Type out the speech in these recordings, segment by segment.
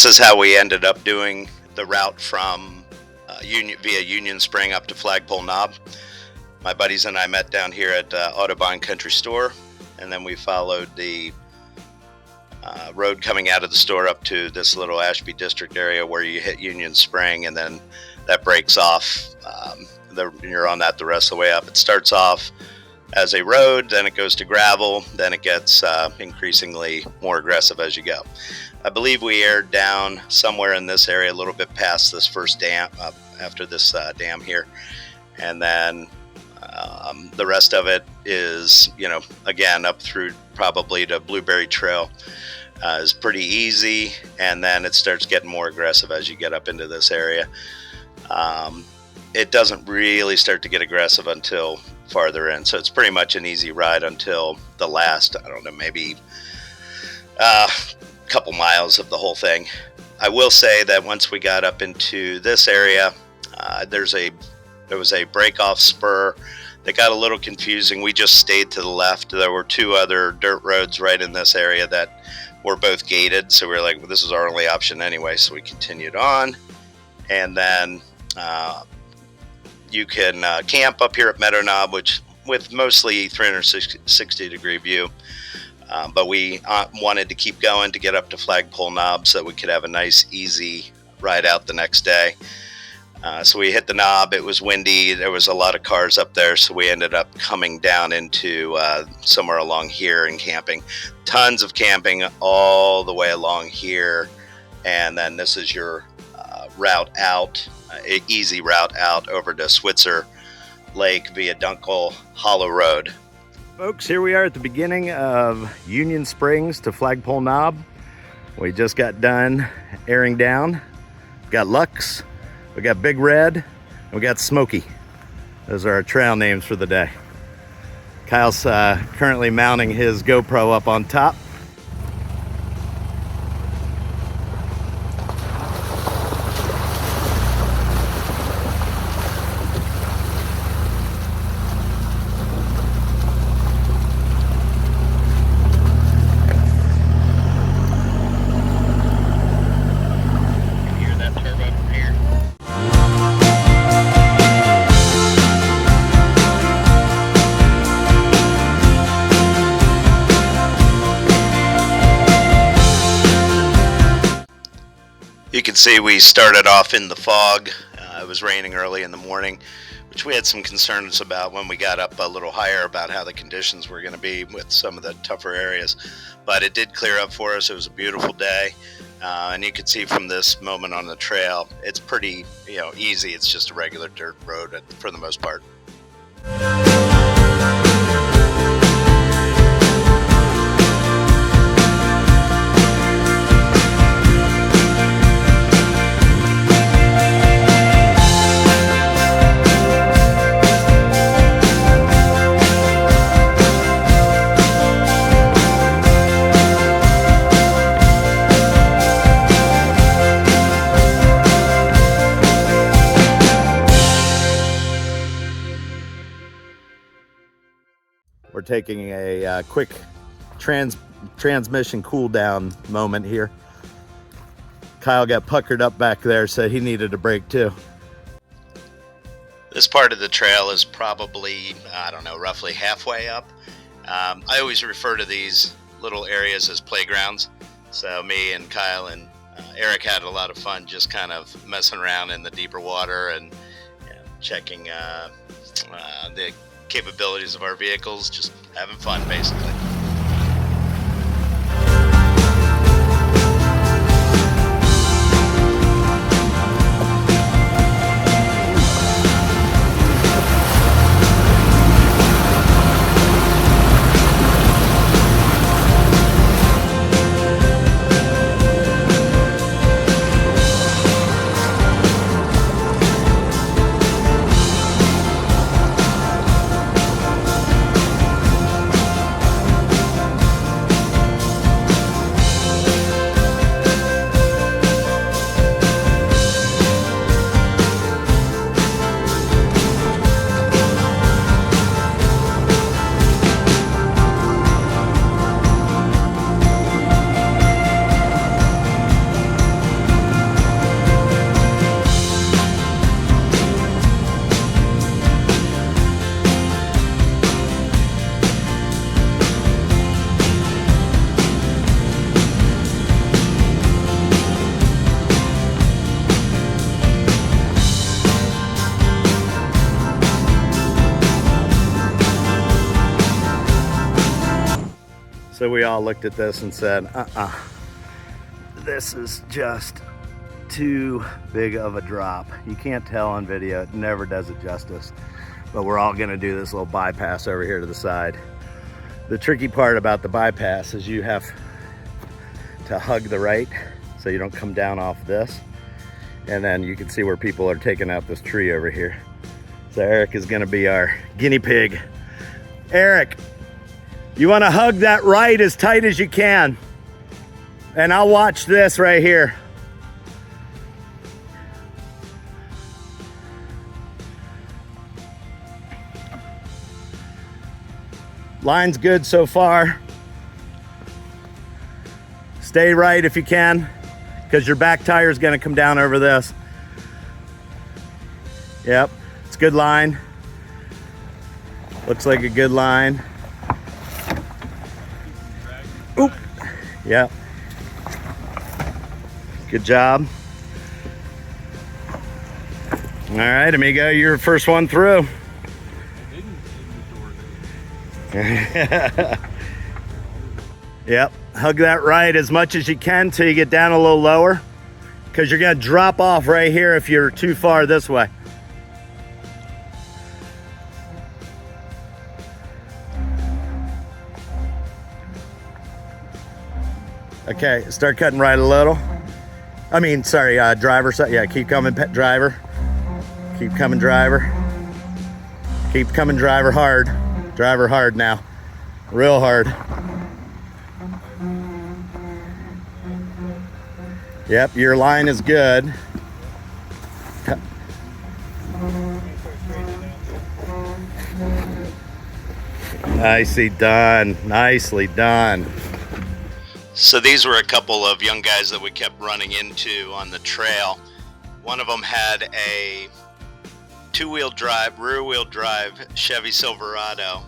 this is how we ended up doing the route from via Union Spring up to Flagpole Knob. My buddies and I met down here at Audubon Country Store, and then we followed the road coming out of the store up to this little Ashby District area where you hit Union Spring, and then that breaks off. You're on that the rest of the way up. It starts off as a road, then it goes to gravel, then it gets increasingly more aggressive as you go. I believe we aired down somewhere in this area a little bit past this first dam, after this dam here, and then the rest of it is, again, up through probably to Blueberry Trail is pretty easy, and then it starts getting more aggressive as you get up into this area. It doesn't really start to get aggressive until farther in, so it's pretty much an easy ride until the last, I don't know, maybe couple miles of the whole thing. I will say that once we got up into this area, there was a break-off spur that got a little confusing. We just stayed to the left. There were two other dirt roads right in this area that were both gated, so we were like, well, this is our only option anyway, so we continued on. And then you can camp up here at Meadow Knob, which with mostly 360 degree view. But we wanted to keep going to get up to Flagpole Knob so that we could have a nice, easy ride out the next day. So we hit the knob. It was windy. There was a lot of cars up there, so we ended up coming down into somewhere along here and camping. Tons of camping all the way along here. And then this is your route out, easy route out over to Switzer Lake via Dunkel Hollow Road. Folks, here we are at the beginning of Union Springs to Flagpole Knob. We just got done airing down. We got Lux, we got Big Red, and we got Smoky. Those are our trail names for the day. Kyle's currently mounting his GoPro up on top. You can see we started off in the fog. It was raining early in the morning, which we had some concerns about when we got up a little higher about how the conditions were going to be with some of the tougher areas. But it did clear up for us. It was a beautiful day. And you can see from this moment on the trail, it's pretty easy. It's just a regular dirt road for the most part. We're taking a quick transmission cool down moment here. Kyle got puckered up back there, so he needed a break too. This part of the trail is probably, I don't know, roughly halfway up. I always refer to these little areas as playgrounds. So me and Kyle and Eric had a lot of fun just kind of messing around in the deeper water and checking the capabilities of our vehicles, just having fun basically. So we all looked at this and said, this is just too big of a drop. You can't tell on video, it never does it justice. But we're all gonna do this little bypass over here to the side. The tricky part about the bypass is you have to hug the right so you don't come down off this. And then you can see where people are taking out this tree over here. So Eric is gonna be our guinea pig. Eric, you wanna hug that right as tight as you can. And I'll watch this right here. Line's good so far. Stay right if you can, because your back tire is gonna come down over this. Yep, it's a good line. Looks like a good line. Oop, yep. Good job. All right, amigo, you're the first one through. Yep, hug that right as much as you can till you get down a little lower, because you're gonna drop off right here if you're too far this way. Okay, start cutting right a little. I mean, sorry, driver side. Yeah, keep coming, pet driver. Keep coming, driver. Keep coming, driver hard. Driver hard now. Real hard. Yep, your line is good. Nicely done. Nicely done. So these were a couple of young guys that we kept running into on the trail. One of them had a two-wheel drive, rear-wheel drive Chevy Silverado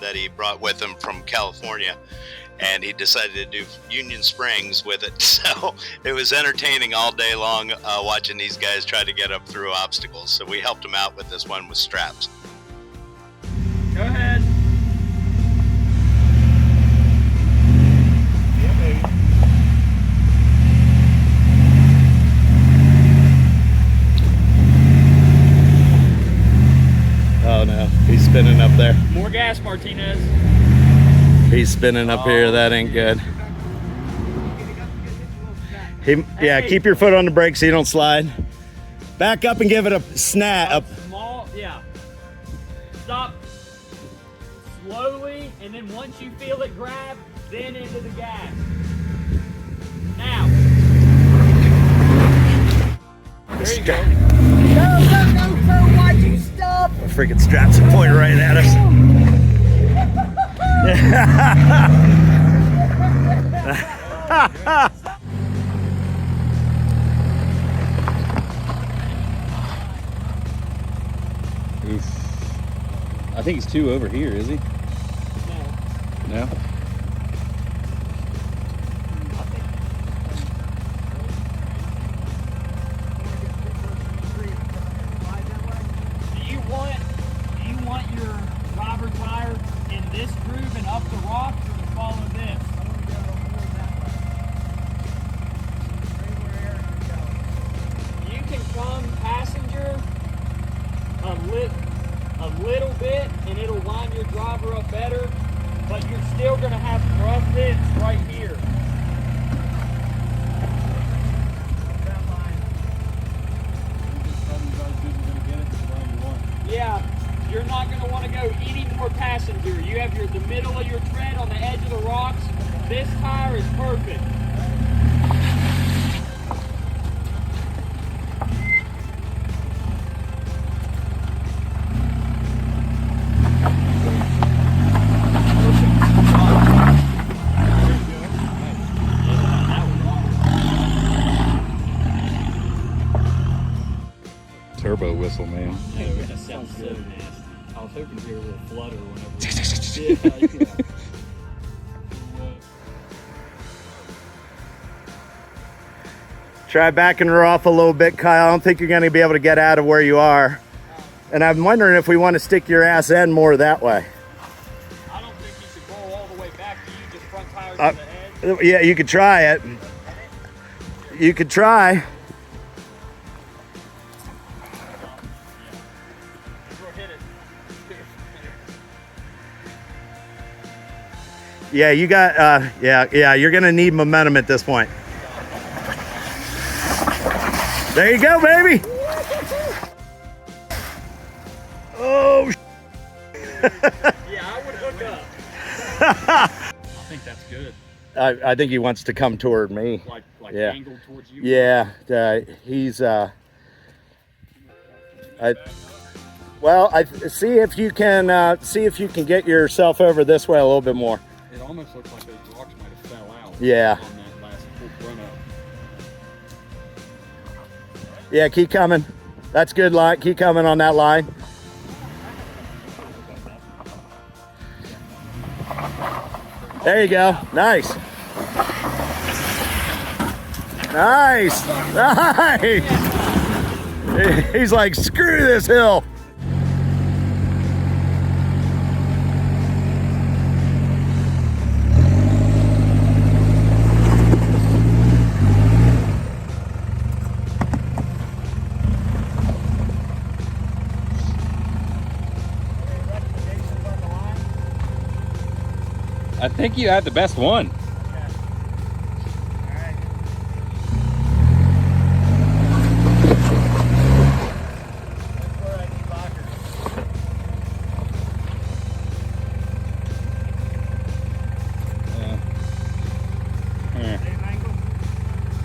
that he brought with him from California, and he decided to do Union Springs with it. So it was entertaining all day long watching these guys try to get up through obstacles. So we helped him out with this one with straps. Go ahead. Oh no, he's spinning up there. More gas, Martinez. He's spinning up here, that ain't good. Yeah, keep your foot on the brake so you don't slide. Back up and give it a snap. Up. Small, yeah. Stop slowly, and then once you feel it grab, then into the gas. Now. There you go. No, why'd you stop? The freaking straps are pointing right at us. I think he's two over here, is he? No? Do you want your driver tire in this groove and up the rock, or to follow this? You can come passenger a little bit, and it'll line your driver up better, but you're still going to have rough hits right here. Yeah, you're not going to want to go any more passenger. You have the middle of your tread on the edge of the rocks. This tire is perfect. Turbo whistle, man. Yeah, that sounds so nasty. I was hoping to hear a little flutter whenever. Yeah. Try backing her off a little bit, Kyle. I don't think you're going to be able to get out of where you are. And I'm wondering if we want to stick your ass end more that way. I don't think you should roll all the way back. You just front tire Yeah, you could try it. You could try. Yeah, you got, yeah, you're gonna need momentum at this point. There you go, baby. Oh, Yeah, I would hook up. I think that's good. I think he wants to come toward me. Like Yeah. angled towards you. Yeah, he's, well, see if you can get yourself over this way a little bit more. It almost looks like those rocks might have fell out. Yeah. On that last run up. Yeah, keep coming. That's good line. Keep coming on that line. There you go. Nice. Nice. Nice. He's like, screw this hill. I think you had the best one.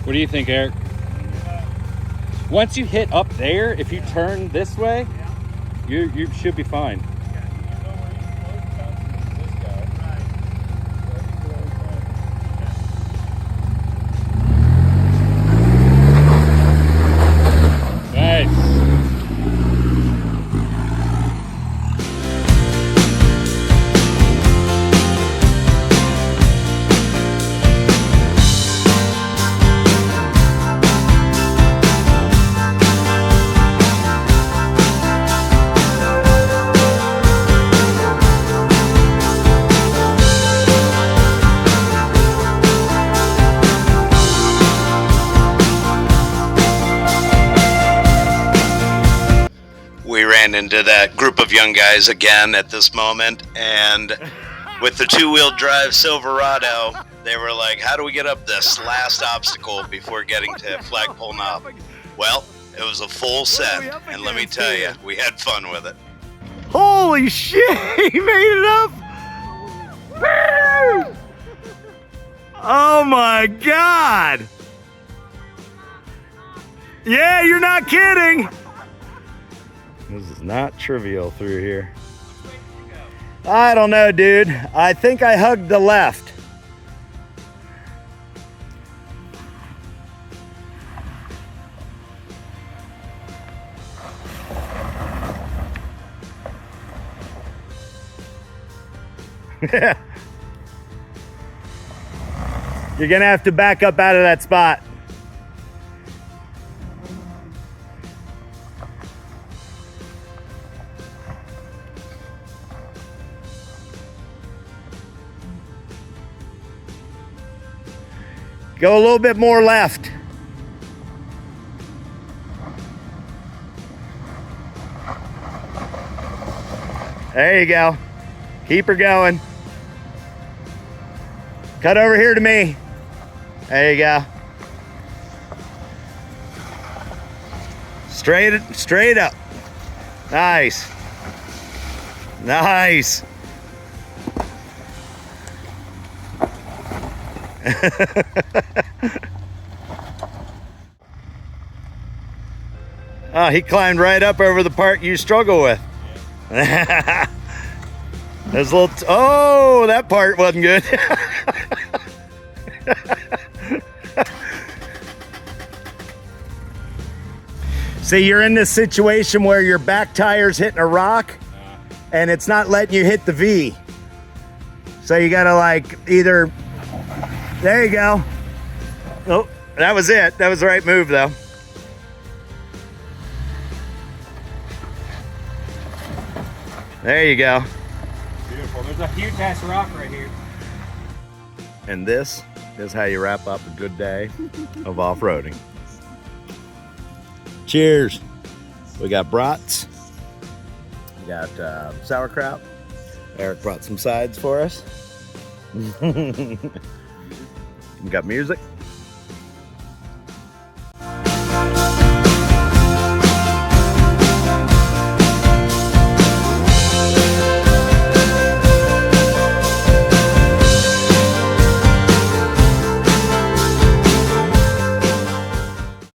What do you think, Eric? Once you hit up there, if you turn this way, you should be fine. We ran into that group of young guys again at this moment, and with the two-wheel drive Silverado, they were like, how do we get up this last obstacle before getting to Flagpole Knob? Well, it was a full set, and let me tell you, we had fun with it. Holy shit, he made it up. Woo! Oh my God. Yeah, you're not kidding. This is not trivial through here. I don't know, dude. I think I hugged the left. You're gonna have to back up out of that spot. Go a little bit more left. There you go. Keep her going. Cut over here to me. There you go. Straight up. Nice. Nice. Oh, he climbed right up over the part you struggle with. There's a little, oh, that part wasn't good. See, you're in this situation where your back tire's hitting a rock and it's not letting you hit the V. So you gotta like either, there you go. Oh, that was it. That was the right move though. There you go. Beautiful. There's a huge ass rock right here. And this is how you wrap up a good day of off-roading. Cheers. We got brats. We got sauerkraut. Eric brought some sides for us. We got music.